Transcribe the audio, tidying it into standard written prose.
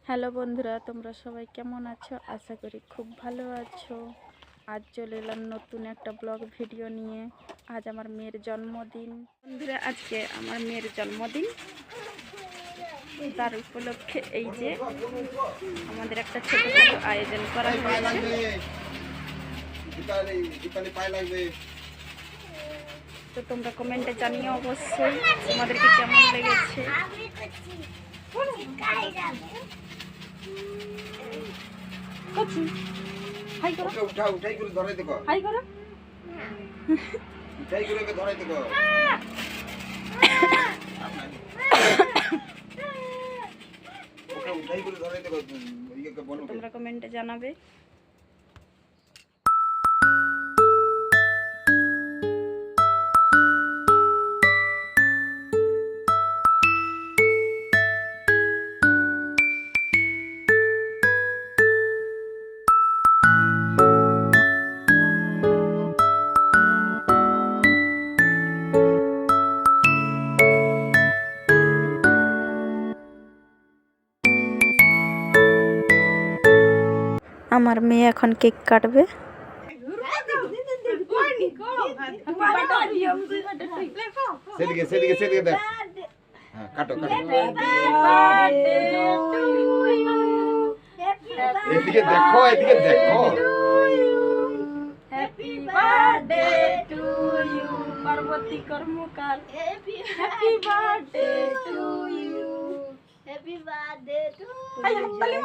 Hello বন্ধুরা, তোমরা সবাই কেমন আছো? আশা করি খুব ভালো আছো। আজ চলে এলাম নতুন একটা ব্লগ ভিডিও নিয়ে। আজ আমার মেয়ের জন্মদিন। বন্ধুরা, আজকে আমার মেয়ের জন্মদিন, তার উপলক্ষে এই যে আমাদের একটা ছোটখাটো আয়োজন করা হয়েছে। তো তোমরা কমেন্টে জানিও অবশ্যই তোমাদেরকে কেমন লেগেছে। হাই করো, উঠাই করে ধরাই দেখো। হাই করো, উঠাই করে ধরাই দেখো। উঠাই করে ধরাই দেখো। তোমরা কমেন্টে জানাবে। আমার মেয়ে এখন কেক কাটবে। সেদিকে সেদিকে সেদিকে দেখ। হ্যাঁ, কাটো কাটো। এদিকে দেখো, এদিকে দেখো। Happy birthday to you Parvati Karmakar. Happy birthday to you. Happy birthday to you.